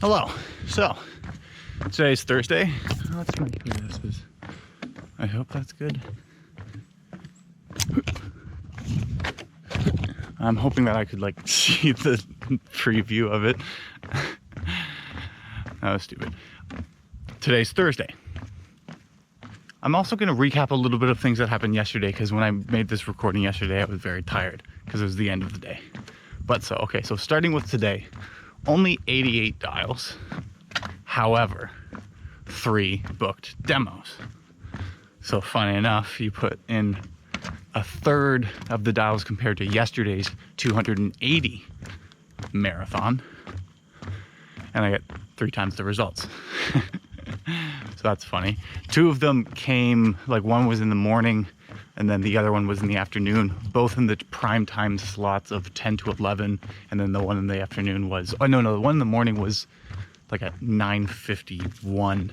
Hello. So, today's Thursday. Let's see who this is. I hope that's good. I'm hoping that I could see the preview of it. That was stupid. Today's Thursday. I'm also going to recap a little bit of things that happened yesterday, because when I made this recording yesterday, I was very tired because it was the end of the day. But so starting with today, only 88 dials. However, 3 booked demos. So funny enough, you put in a third of the dials compared to yesterday's 280 marathon, and I get 3 times the results. So that's funny. 2 of them came, one was in the morning and then the other one was in the afternoon, both in the prime time slots of 10 to 11, and then the one in the afternoon was, the one in the morning was at 9:51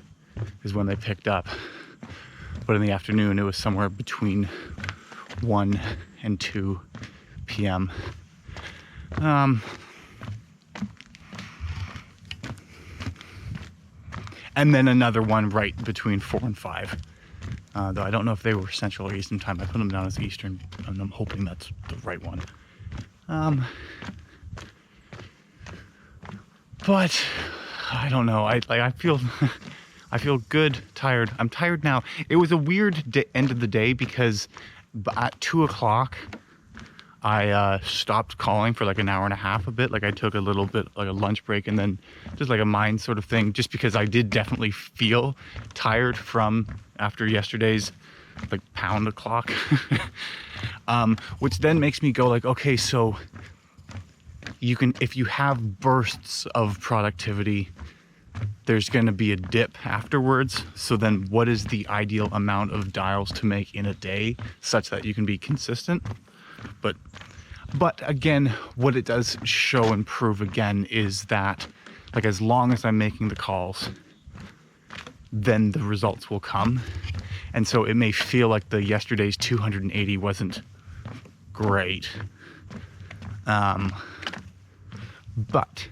is when they picked up. But in the afternoon, it was somewhere between 1 and 2 p.m. And then another one right between 4 and 5. Though I don't know if they were Central or Eastern time. I put them down as Eastern, and I'm hoping that's the right one. But I don't know. I feel I feel good, tired. I'm tired now. It was a weird end of the day because at 2 o'clock, I stopped calling for an hour and a half a bit. I took a little bit, a lunch break, and then just a mind sort of thing, just because I did definitely feel tired from after yesterday's pound o'clock. Which then makes me go okay, so you can, if you have bursts of productivity, there's going to be a dip afterwards. So then what is the ideal amount of dials to make in a day such that you can be consistent? But again, what it does show and prove again is that as long as I'm making the calls, then the results will come. And so it may feel like the yesterday's 280 wasn't great. But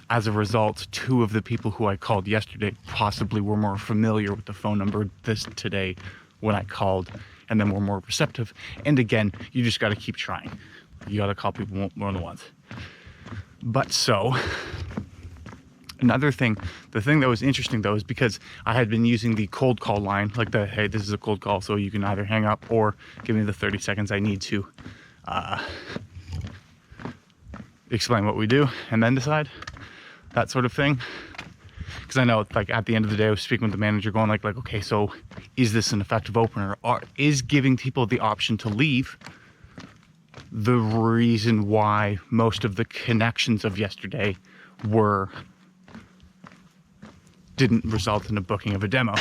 as a result, 2 of the people who I called yesterday possibly were more familiar with the phone number today when I called, and then were more receptive. And again, you just got to keep trying. You got to call people more than once. But so, another thing, the thing that was interesting though, is because I had been using the cold call line, hey, this is a cold call, so you can either hang up or give me the 30 seconds I need to explain what we do and then decide, that sort of thing. Because I know at the end of the day, I was speaking with the manager going okay, so is this an effective opener, or is giving people the option to leave the reason why most of the connections of yesterday didn't result in a booking of a demo.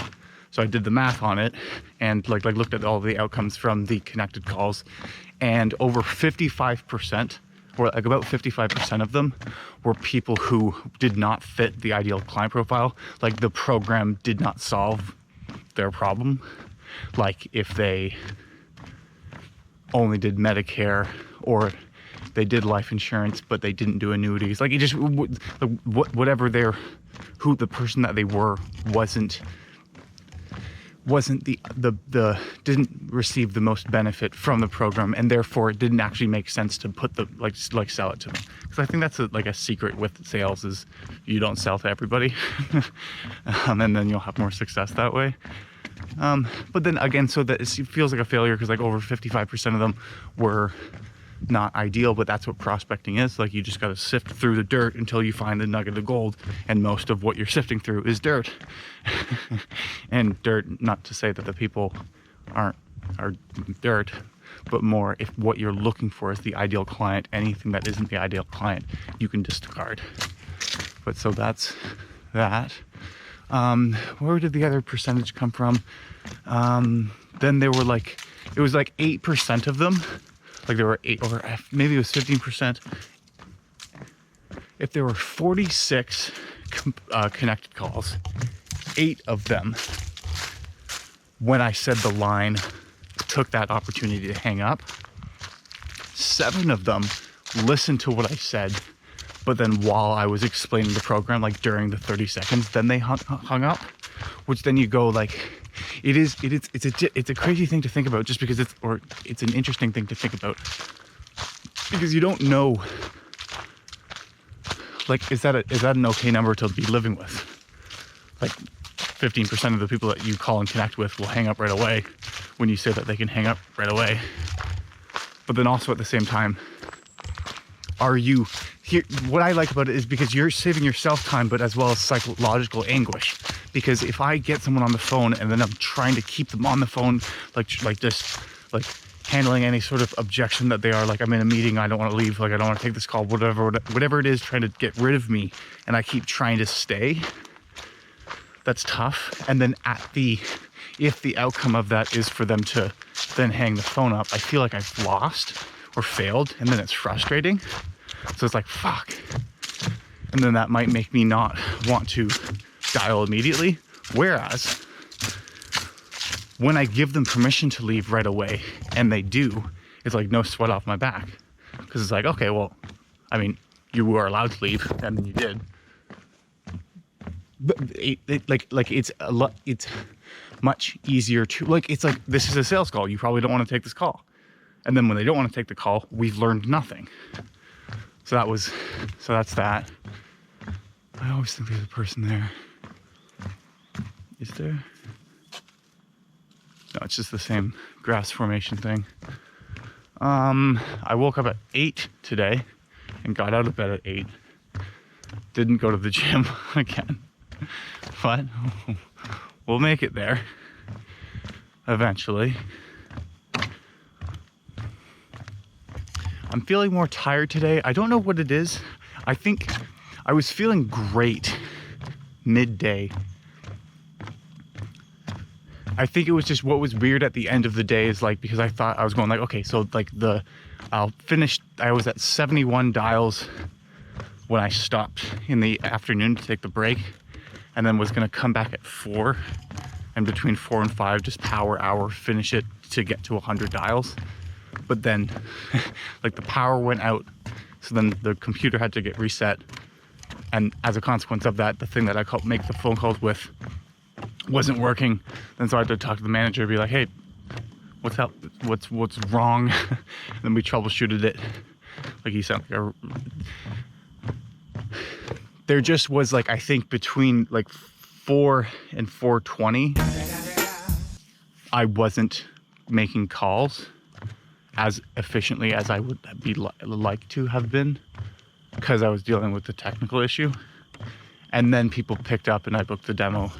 So I did the math on it and looked at all the outcomes from the connected calls, and over 55%, or about 55% of them, were people who did not fit the ideal client profile. The program did not solve their problem. If they only did Medicare, or they did life insurance but they didn't do annuities. It just, whatever who the person that they were wasn't the didn't receive the most benefit from the program, and therefore it didn't actually make sense to put sell it to them. Because I think that's a secret with sales, is you don't sell to everybody. And then you'll have more success that way. But then again, so that it feels like a failure, because over 55% of them were not ideal. But that's what prospecting is. You just got to sift through the dirt until you find the nugget of gold, and most of what you're sifting through is dirt. And dirt, not to say that the people are dirt, but more if what you're looking for is the ideal client, anything that isn't the ideal client you can discard. But so that's that. Where did the other percentage come from? Then there were it was 8% of them. There were 8, or maybe it was 15%. If there were 46 connected calls, 8 of them, when I said the line, took that opportunity to hang up. 7 of them listened to what I said, But then while I was explaining the program, like during the 30 seconds, then they hung up, which then you go like, it's a crazy thing to think about just because it's an interesting thing to think about because you don't know, like, is that an okay number to be living with? Like 15% of the people that you call and connect with will hang up right away when you say that they can hang up right away. But then also at the same time, are you here? What I like about it is because you're saving yourself time, but as well as psychological anguish. Because if I get someone on the phone and then I'm trying to keep them on the phone, like just like handling any sort of objection that they are, like, I'm in a meeting, I don't want to leave, like I don't want to take this call, whatever it is, trying to get rid of me, and I keep trying to stay. That's tough. And then if the outcome of that is for them to then hang the phone up, I feel like I've lost or failed, and then it's frustrating. So it's like, fuck. And then that might make me not want to dial immediately. Whereas when I give them permission to leave right away and they do, it's like no sweat off my back. Because it's like, okay, well, I mean, you were allowed to leave and then you did. But it's much easier to, like, it's like, this is a sales call. You probably don't want to take this call. And then when they don't want to take the call, we've learned nothing. So that's that. I always think there's a person there. Is there? No, it's just the same grass formation thing. I woke up at 8 today and got out of bed at 8. Didn't go to the gym again. But we'll make it there eventually. I'm feeling more tired today. I don't know what it is. I think I was feeling great midday. I think it was just what was weird at the end of the day is like, because I thought I was going like, okay, so like I'll finish, I was at 71 dials when I stopped in the afternoon to take the break, and then was gonna come back at 4, and between 4 and 5, just power hour, finish it to get to 100 dials. But then like the power went out, so then the computer had to get reset, and as a consequence of that, the thing that I make the phone calls with wasn't working. Then so I had to talk to the manager, be like, hey, what's up, what's wrong? And then we troubleshooted it. Like, he sounded like there just was, like, I think between like 4 and 4:20 I wasn't making calls as efficiently as I would be like to have been, because I was dealing with the technical issue. And then people picked up and I booked the demo,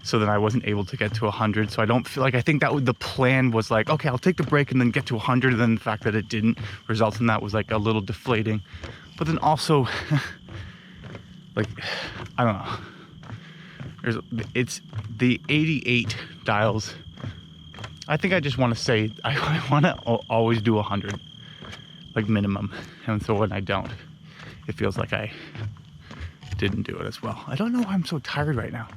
so then I wasn't able to get to 100. So I don't feel like, I think that the plan was like, okay, I'll take the break and then get to 100. And then the fact that it didn't result in that was like a little deflating. But then also, like, I don't know. It's the 88 dials. I think I just want to say, I want to always do 100, like minimum. And so when I don't, it feels like I didn't do it as well. I don't know why I'm so tired right now.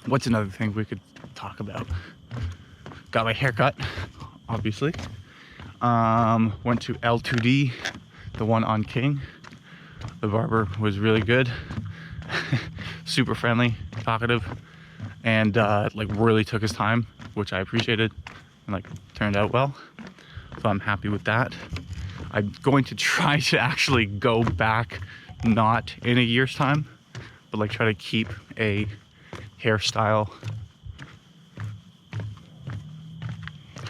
What's another thing we could talk about? Got my hair cut, obviously. Went to L2D, the one on King. The barber was really good. Super friendly, talkative, and like really took his time, which I appreciated, and like turned out well. So I'm happy with that. I'm going to try to actually go back, not in a year's time, but like try to keep a hairstyle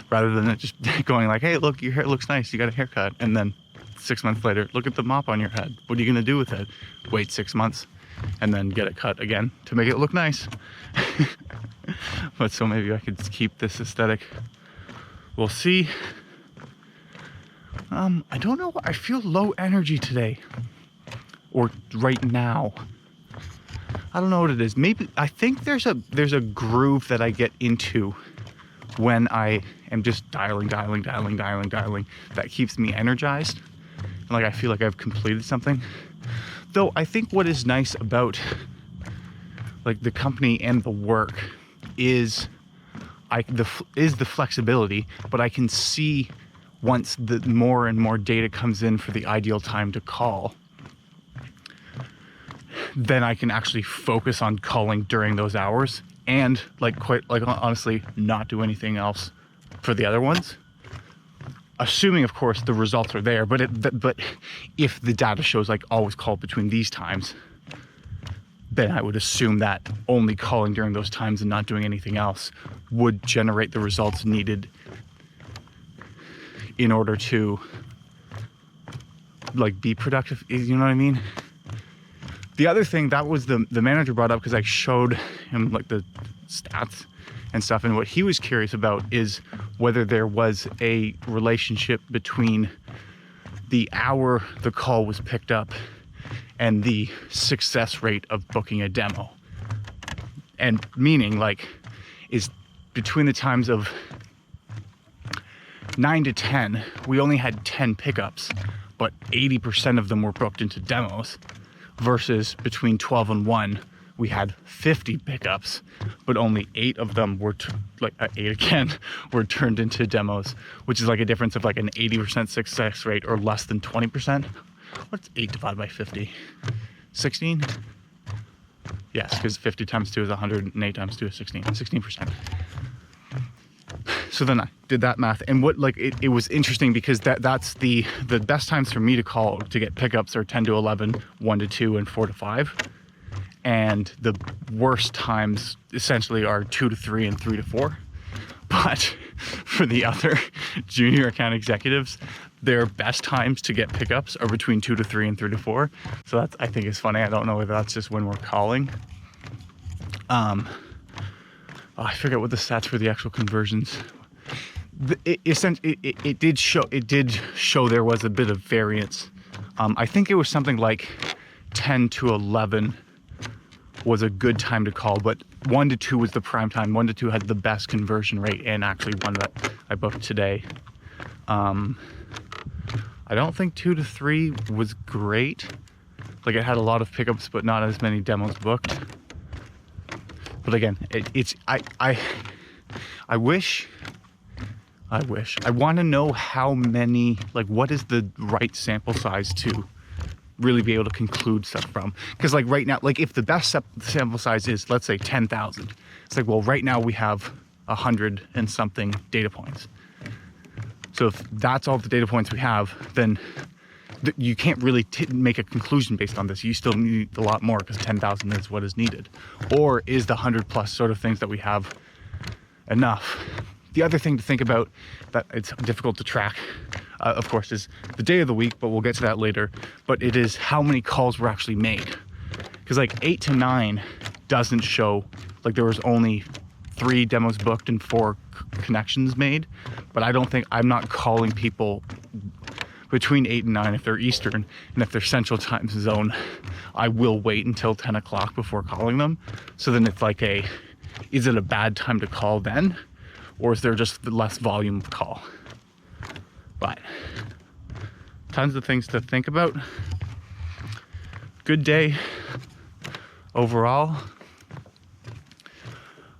rather than it just going like, hey, look, your hair looks nice, you got a haircut, and then 6 months later, look at the mop on your head, what are you gonna do with it? Wait 6 months and then get it cut again to make it look nice. But so maybe I could keep this aesthetic. We'll see. I don't know, I feel low energy today, or right now. I don't know what it is. Maybe, I think there's a groove that I get into when I am just dialing that keeps me energized. And like, I feel like I've completed something. Though I think what is nice about like the company and the work is the flexibility, but I can see once the more and more data comes in for the ideal time to call, then I can actually focus on calling during those hours and honestly not do anything else for the other ones. Assuming, of course, the results are there, but if the data shows like always call between these times, then I would assume that only calling during those times and not doing anything else would generate the results needed in order to like be productive. You know what I mean? The other thing that was the manager brought up, because I showed him like the stats and stuff, and what he was curious about is whether there was a relationship between the hour the call was picked up and the success rate of booking a demo. And meaning, like, is between the times of 9 to 10, we only had 10 pickups, but 80% of them were booked into demos, versus between 12 and 1, we had 50 pickups, but only 8 of them were, 8 again, were turned into demos, which is like a difference of like an 80% success rate or less than 20%. What's 8 divided by 50? 16? Yes, because 50 times 2 is 100, and 8 times 2 is 16. 16%. So then I did that math, and it was interesting because that's the best times for me to call to get pickups are 10 to 11, 1 to 2, and 4 to 5. And the worst times essentially are 2 to 3 and 3 to 4. But for the other junior account executives, their best times to get pickups are between 2 to 3 and 3 to 4. So that's, I think, is funny. I don't know whether that's just when we're calling. I forget what the stats for the actual conversions. It did show there was a bit of variance. I think it was something like 10 to 11 was a good time to call, but 1 to 2 was the prime time. 1 to 2 had the best conversion rate, and actually one that I booked today. I don't think 2 to 3 was great. Like, it had a lot of pickups, but not as many demos booked. But again, I want to know how many, like, what is the right sample size to really be able to conclude stuff from. Because like right now, like if the best sample size is, let's say 10,000, it's like, well, right now we have 100 and something data points. So if that's all the data points we have, then you can't really make a conclusion based on this. You still need a lot more, because 10,000 is what is needed. Or is the 100 plus sort of things that we have enough? The other thing to think about that it's difficult to track, of course, is the day of the week, but we'll get to that later. But it is how many calls were actually made. Because like 8 to 9 doesn't show, like there was only 3 demos booked and 4 connections made. But I'm not calling people between 8 and 9 if they're Eastern, and if they're Central Time Zone, I will wait until 10 o'clock before calling them. So then it's like is it a bad time to call then? Or is there just less volume of call? But tons of things to think about. Good day overall.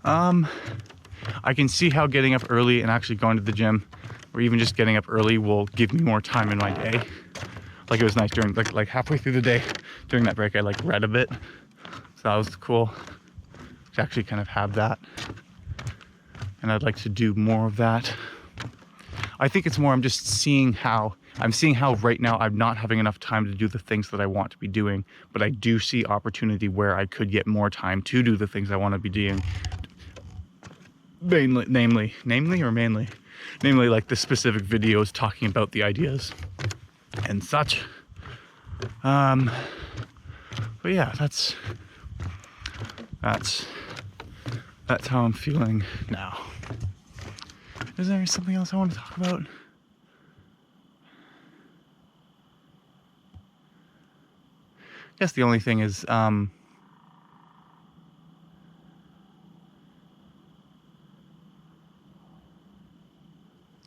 I can see how getting up early and actually going to the gym, or even just getting up early, will give me more time in my day. Like, it was nice during like halfway through the day during that break, I like read a bit, so that was cool to actually kind of have that. And I'd like to do more of that. I think it's more, I'm seeing how right now I'm not having enough time to do the things that I want to be doing, but I do see opportunity where I could get more time to do the things I want to be doing. Namely like the specific videos talking about the ideas and such. But yeah, that's how I'm feeling now. Is there something else I want to talk about? I guess the only thing is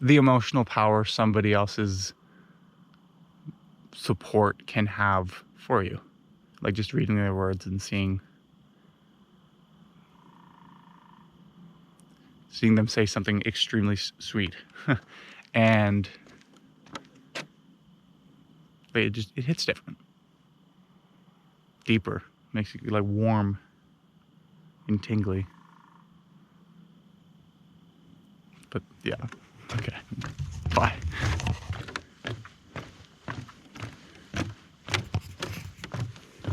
the emotional power somebody else's support can have for you. Like just reading their words and seeing them say something extremely sweet and coffee, it hits different. Deeper. Makes you like warm and tingly. But yeah, okay.